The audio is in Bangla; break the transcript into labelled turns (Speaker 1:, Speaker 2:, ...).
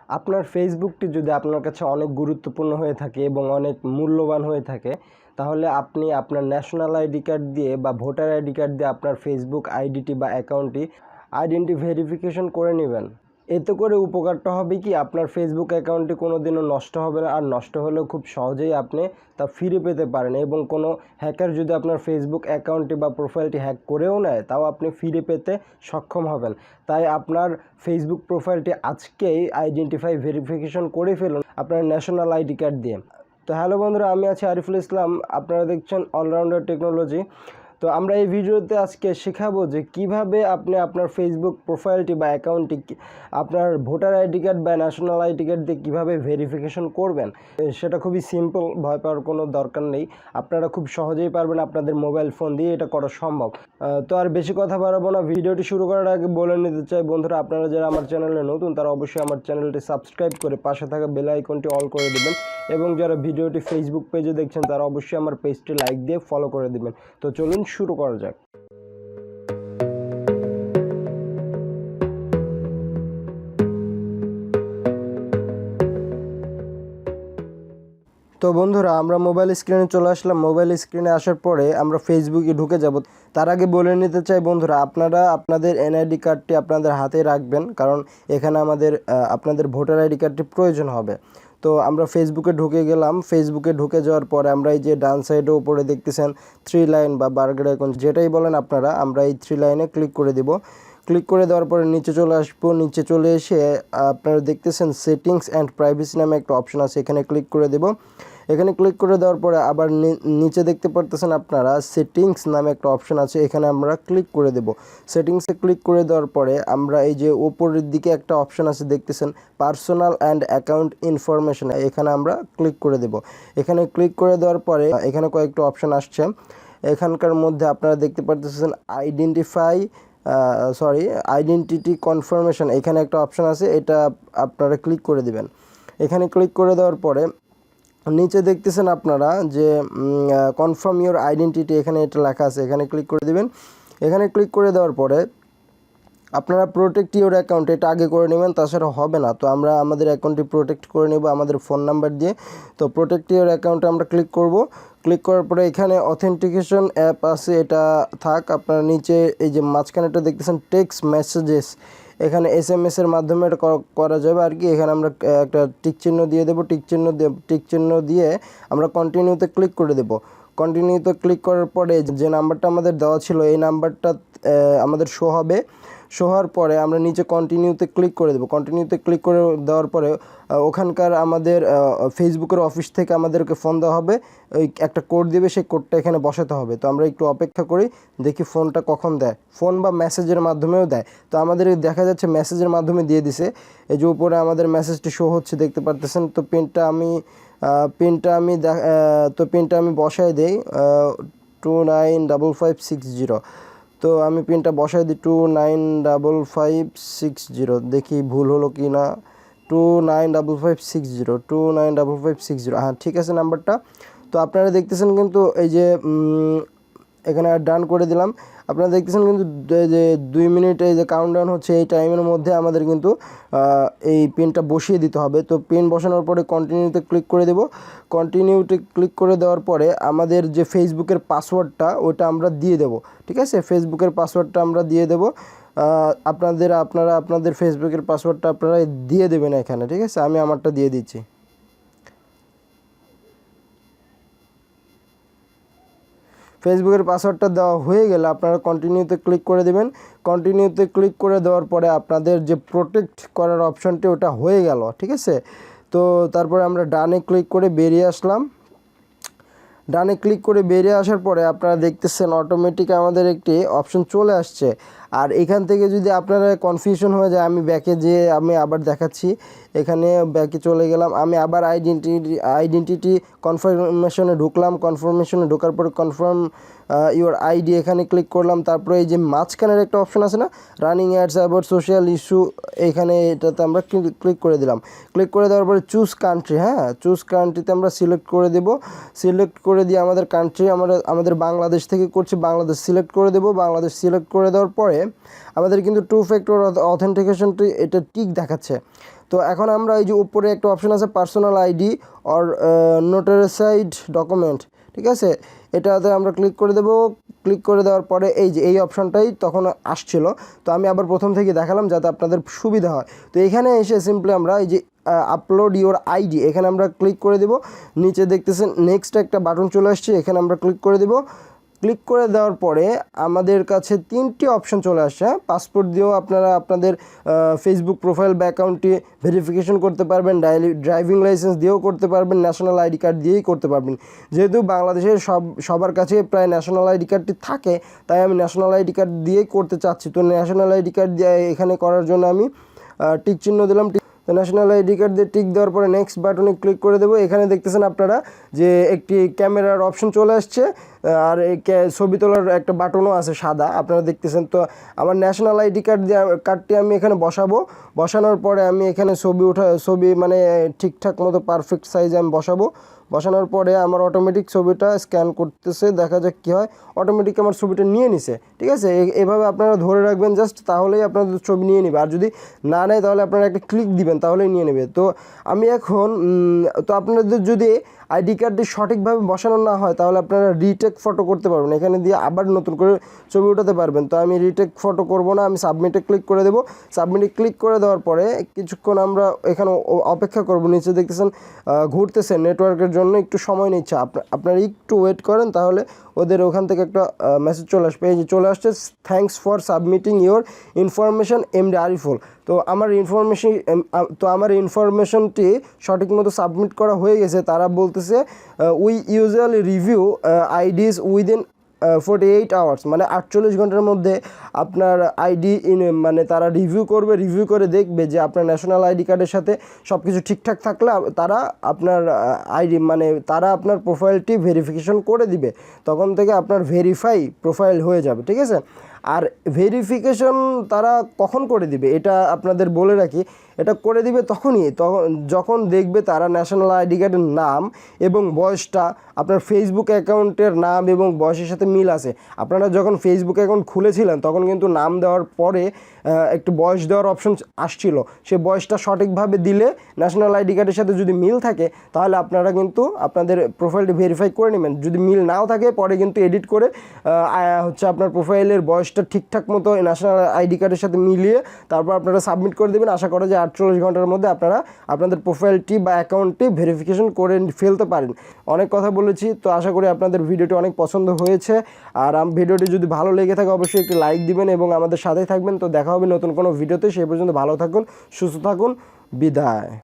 Speaker 1: আপনার ফেসবুকটি যদি আপনার কাছে অনেক গুরুত্বপূর্ণ হয়ে থাকে এবং অনেক মূল্যবান হয়ে থাকে, তাহলে আপনি আপনার ন্যাশনাল আইডি কার্ড দিয়ে বা ভোটার আইডি কার্ড দিয়ে আপনার ফেসবুক আইডিটি বা অ্যাকাউন্টটি আইডেন্টি ভেরিফিকেশন করে নেবেন। এতে করে উপকারটা হবে কি, আপনার ফেসবুক অ্যাকাউন্টটি কোনো দিনও নষ্ট হবে না, আর নষ্ট হলেও খুব সহজেই আপনি তা ফিরে পেতে পারেন। এবং কোনো হ্যাকার যদি আপনার ফেসবুক অ্যাকাউন্টটি বা প্রোফাইলটি হ্যাক করেও নেয়, তাও আপনি ফিরে পেতে সক্ষম হবেন। তাই আপনার ফেসবুক প্রোফাইলটি আজকেই আইডেন্টিফাই ভেরিফিকেশন করে ফেলুন আপনার ন্যাশনাল আইডি কার্ড দিয়ে। তো হ্যালো বন্ধুরা, আমি আছি আরিফুল ইসলাম, আপনারা দেখছেন অলরাউন্ডার টেকনোলজি। তো আমরা এই ভিডিওতে আজকে শেখাবো যে কিভাবে আপনি আপনার ফেসবুক প্রোফাইলটি বা অ্যাকাউন্টটি আপনার ভোটার আইডি কার্ড বা ন্যাশনাল আইডি কার্ড দিয়ে কীভাবে ভেরিফিকেশন করবেন। সেটা খুবই সিম্পল, ভয় পাওয়ার কোনো দরকার নেই। আপনারা খুব সহজেই পারবেন, আপনাদের মোবাইল ফোন দিয়ে এটা করা সম্ভব। তো আর বেশি কথা বাড়াবো না, ভিডিওটি শুরু করার আগে বলে নিতে চাই বন্ধুরা, আপনারা যারা আমার চ্যানেলে নতুন তারা অবশ্যই আমার চ্যানেলটি সাবস্ক্রাইব করে পাশে থাকা বেল আইকনটি অল করে দেবেন, এবং যারা ভিডিওটি ফেসবুক পেজে দেখছেন তারা অবশ্যই আমার পেজটি লাইক দিয়ে ফলো করে দেবেন। তো চলুন শুরু করা যাক। তো বন্ধুরা, আমরা মোবাইল স্ক্রিনে চলে আসলাম। মোবাইল স্ক্রিনে আসার পরে আমরা ফেসবুকে ঢুকে যাব। তার আগে বলে নিতে চাই বন্ধুরা, আপনারা আপনাদের এনআইডি কার্ডটি আপনাদের হাতে রাখবেন, কারণ এখানে আপনাদের ভোটার আইডি কার্ডটি প্রয়োজন হবে। তো আমরা ফেসবুকে ঢুকে গেলাম। ফেসবুকে ঢুকে যাওয়ার পরে আমরা এই যে ডান সাইডে উপরে দেখতেছেন 3 লাইন বা বার্গার আইকন, যেটাই বলেন আপনারা, আমরা এই 3 লাইনে ক্লিক করে দেব। ক্লিক করে দেওয়ার পরে নিচে চলে আসবো। নিচে চলে এসে আপনারা দেখতেছেন সেটিংস অ্যান্ড প্রাইভেসি নামে একটা অপশন আছে, এখানে ক্লিক করে দেব। এখানে ক্লিক করে দেওয়ার পরে আবার নিচে দেখতে পারতেছেন আপনারা সেটিংস নামে একটা অপশন আছে, এখানে আমরা ক্লিক করে দেব। সেটিংসে ক্লিক করে দেওয়ার পরে আমরা এই যে উপরের দিকে একটা অপশন আছে দেখতেছেন পার্সোনাল অ্যান্ড অ্যাকাউন্ট ইনফরমেশন, এখানে আমরা ক্লিক করে দেব। এখানে ক্লিক করে দেওয়ার পরে এখানে কয়েকটা অপশন আসছে। এখানকার মধ্যে আপনারা দেখতে পারতেছেন আইডেন্টিটি কনফার্মেশন, এখানে একটা অপশন আছে, এটা আপনারা ক্লিক করে দিবেন। এখানে ক্লিক করে দেওয়ার পরে নিচে দেখতেছেন আপনারা যে কনফার্ম ইউর আইডেন্টিটি, এখানে এটা লেখা আছে, এখানে ক্লিক করে দিবেন। এখানে ক্লিক করে দেওয়ার পরে আপনারা প্রোটেক্ট ইউর অ্যাকাউন্ট, এটা আগে করে নেবেন, তাছাড়া হবে না। তো আমরা আমাদের অ্যাকাউন্টটি প্রোটেক্ট করে নেব আমাদের ফোন নাম্বার দিয়ে। তো প্রোটেক্ট ইউর অ্যাকাউন্টে আমরা ক্লিক করব। ক্লিক করার পরে এখানে অথেন্টিকেশন অ্যাপ আছে, এটা থাক। আপনারা নিচে এই যে মাঝখানেটা দেখতেছেন টেক্সট মেসেজেস, এখানে SMS এর মাধ্যমে এটা করা যাবে আর কি। এখানে আমরা একটা টিক চিহ্ন দিয়ে দেবো। টিক চিহ্ন দিয়ে আমরা কন্টিনিউতে ক্লিক করে দেব। কন্টিনিউতে ক্লিক করার পরে যে নাম্বারটা আমাদের দেওয়া ছিল এই নাম্বারটা আমাদের শো হবে। শো হওয়ার পরে আমরা নিচে কন্টিনিউতে ক্লিক করে দেবো। কন্টিনিউতে ক্লিক করে দেওয়ার পরে ওখানকার আমাদের ফেসবুকের অফিস থেকে আমাদেরকে ফোন দেওয়া হবে, ওই একটা কোড দেবে, সেই কোডটা এখানে বসাতে হবে। তো আমরা একটু অপেক্ষা করি, দেখি ফোনটা কখন দেয়। ফোন বা মেসেজের মাধ্যমেও দেয়। তো আমাদের দেখা যাচ্ছে মেসেজের মাধ্যমে দিয়ে দিছে, এই যে উপরে আমাদের মেসেজটি শো হচ্ছে দেখতে পারতেছেন। তো পিনটা আমি বসাই দেই 295560। তো আমি পিনটা বসাই দিই 295560, দেখি ভুল হলো কি না। 295560 হ্যাঁ, ঠিক আছে নাম্বারটা। তো আপনারা দেখতেছেন কিন্তু এই যে এখানে ডান করে দিলাম। আপনারা দেখতেছেন কিন্তু যে 2 মিনিট এই যে কাউন্টডাউন হচ্ছে, এই টাইমের মধ্যে আমাদের কিন্তু এই পিনটা বসিয়ে দিতে হবে। তো পিন বসানোর পরে কন্টিনিউতে ক্লিক করে দেব। কন্টিনিউতে ক্লিক করে দেওয়ার পরে আমাদের যে ফেসবুকের পাসওয়ার্ডটা ওটা আমরা দিয়ে দেব, ঠিক আছে। ফেসবুকের পাসওয়ার্ডটা আমরা দিয়ে দেব। আপনারা আপনাদের ফেসবুকের পাসওয়ার্ডটা আপনারা দিয়ে দেবেন এখানে, ঠিক আছে। আমি আমারটা দিয়ে দিচ্ছি। ফেসবুকের পাসওয়ার্ডটা দেওয়া হয়ে গেলে আপনারা কন্টিনিউতে ক্লিক করে দেবেন। কন্টিনিউতে ক্লিক করে দেওয়ার পরে আপনাদের যে প্রোটেক্ট করার অপশানটি ওটা হয়ে গেল, ঠিক আছে। তো তারপরে আমরা ডানে ক্লিক করে বেরিয়ে আসলাম। ডানে ক্লিক করে বেরিয়ে আসার পরে আপনারা দেখতেছেন অটোমেটিক আমাদের একটি অপশন চলে আসছে। আর এখান থেকে যদি আপনারা কনফিউশন হয়ে যায়, আমি ব্যাকে যেয়ে আমি আবার দেখাচ্ছি। এখানে ব্যাকে চলে গেলাম, আমি আবার আইডেন্টিটি কনফার্মেশনে ঢুকলাম। কনফার্মেশনে ঢোকার পরে কনফার্ম ইউর আইডি, এখানে ক্লিক করলাম। তারপরে এই যে মাঝখানের একটা অপশন আছে না, running ads about social issue, এখানে এটাতে আমরা ক্লিক করে দিলাম। ক্লিক করে দেওয়ার পরে চুজ কান্ট্রি, হ্যাঁ, চুজ কান্ট্রিতে আমরা সিলেক্ট করে দেব। সিলেক্ট করে দিয়ে আমাদের কান্ট্রি আমাদের বাংলাদেশ থেকে করছি, বাংলাদেশ সিলেক্ট করে দেব। বাংলাদেশ সিলেক্ট করে দেওয়ার পরে আমাদের কিন্তু 2 ফ্যাক্টর অথেন্টিকেশনটি এটা টিক দেখাচ্ছে। তো এখন আমরা এই যে উপরে একটা অপশন আছে personal ID or notarised document, ঠিক আছে, এটাতে আমরা ক্লিক করে দেবো। ক্লিক করে দেওয়ার পরে এই যে এই অপশনটাই তখন আসছিল, তো আমি আবার প্রথম থেকে দেখালাম যাতে আপনাদের সুবিধা হয়। তো এখানে এসে সিম্পলি আমরা এই যে আপলোড ইওর আইডি এখানে আমরা ক্লিক করে দেব। নিচে দেখতেছেন নেক্সট একটা বাটন চলে আসছে, এখানে আমরা ক্লিক করে দেব। ক্লিক করে দেওয়ার পরে আমাদের কাছে 3টি অপশন চলে আসছে। পাসপোর্ট দিয়েও আপনারা আপনাদের ফেসবুক প্রোফাইল বা অ্যাকাউন্টটি ভেরিফিকেশন করতে পারবেন, ড্রাইভিং লাইসেন্স দিয়েও করতে পারবেন, ন্যাশনাল আইডি কার্ড দিয়েই করতে পারবেন। যেহেতু বাংলাদেশের সবার কাছে প্রায় ন্যাশনাল আইডি কার্ডটি থাকে, তাই আমি ন্যাশনাল আইডি কার্ড দিয়েই করতে চাচ্ছি। তো ন্যাশনাল আইডি কার্ড দিয়ে এখানে করার জন্য আমি টিক চিহ্ন দিলাম। তো ন্যাশনাল আইডি কার্ড দিয়ে টিক দেওয়ার পরে নেক্সট বাটনে ক্লিক করে দেবো। এখানে দেখতেছেন আপনারা যে একটি ক্যামেরার অপশন চলে আসছে, আর এই ছবি তোলার একটা বাটনও আছে সাদা, আপনারা দেখতেছেন। তো আমার ন্যাশনাল আইডি কার্ডটি আমি এখানে বসানোর পরে আমি এখানে ছবি মানে ঠিকঠাক মতো পারফেক্ট সাইজে আমি বসানোর পরে আমার অটোমেটিক ছবিটা স্ক্যান করতেছে, দেখা যাক কী হয়। অটোমেটিক আমার ছবিটা নিয়ে নিছে, ঠিক আছে। এভাবে আপনারা ধরে রাখবেন জাস্ট, তাহলেই আপনাদের ছবি নিয়ে নেবে। আর যদি না নেয় তাহলে আপনারা একটা ক্লিক দিবেন, তাহলেই নিয়ে নেবে। তো আমি এখন তো আপনাদের যদি আইডি কার্ডটি সঠিকভাবে বসানো না হয় তাহলে আপনারা রিটেক ফটো করতে পারবেন, এখানে দিয়ে আবার নতুন করে ছবি উঠাতে পারবেন। তো আমি রিটেক ফটো করব না, আমি সাবমিটে ক্লিক করে দেবো। সাবমিটে ক্লিক করে দেওয়ার পরে কিছুক্ষণ আমরা এখানে অপেক্ষা করব। নিচে দেখতেছেন ঘুরতেছে, নেটওয়ার্কের জন্য একটু সময় নিচ্ছে, আপনারা একটু ওয়েট করেন, তাহলে ওদের ওখান থেকে একটা মেসেজ চলে আসবে। এই যে চলে আসছে, thanks for submitting your information MD Ariful. তো আমার ইনফরমেশনটি সঠিক মতো সাবমিট করা হয়ে গেছে। তারা বলতেছে we usually review IDs within 48 hours, মানে 48 ঘন্টার মধ্যে আপনার আইডি মানে তারা রিভিউ করে দেখবে যে আপনার ন্যাশনাল আইডি কার্ডের সাথে সব কিছু ঠিকঠাক থাকলে তারা আপনার তারা আপনার প্রোফাইলটি ভেরিফিকেশন করে দিবে, তখন থেকে আপনার ভেরিফাই প্রোফাইল হয়ে যাবে, ঠিক আছে। আর ভেরিফিকেশন তারা কখন করে দিবে এটা আপনাদের বলে রাখি, এটা করে দিবে যখন দেখবে তারা ন্যাশনাল আইডি কার্ডের নাম এবং বয়সটা আপনার ফেসবুক অ্যাকাউন্টের নাম এবং বয়সের সাথে মিল আছে। আপনারা যখন ফেসবুক অ্যাকাউন্ট খুলেছিলেন তখন কিন্তু নাম দেওয়ার পরে একটু বয়স দেওয়ার অপশন আসছিল, সে বয়সটা সঠিকভাবে দিলে ন্যাশনাল আইডি কার্ডের সাথে যদি মিল থাকে তাহলে আপনারা কিন্তু আপনাদের প্রোফাইলটি ভেরিফাই করে নেবেন। যদি মিল নাও থাকে পরে কিন্তু এডিট করে আপনার প্রোফাইলের বয়সটা ঠিকঠাক মতো ন্যাশনাল আইডি কার্ডের সাথে মিলিয়ে তারপর আপনারা সাবমিট করে দেবেন। আশা করা যায় 48 ঘন্টার মধ্যে আপনারা আপনাদের প্রোফাইলটি বা অ্যাকাউন্টটি ভেরিফিকেশন করে ফেলতে পারেন। অনেক কথা বলেছি, তো আশা করি আপনাদের ভিডিওটি অনেক পছন্দ হয়েছে। আর ভিডিওটি যদি ভালো লেগে থাকে অবশ্যই একটি লাইক দিবেন এবং আমাদের সাথেই থাকবেন। তো দেখা হবে নতুন কোনো ভিডিওতে, সেই পর্যন্ত ভালো থাকুন, সুস্থ থাকুন, বিদায়।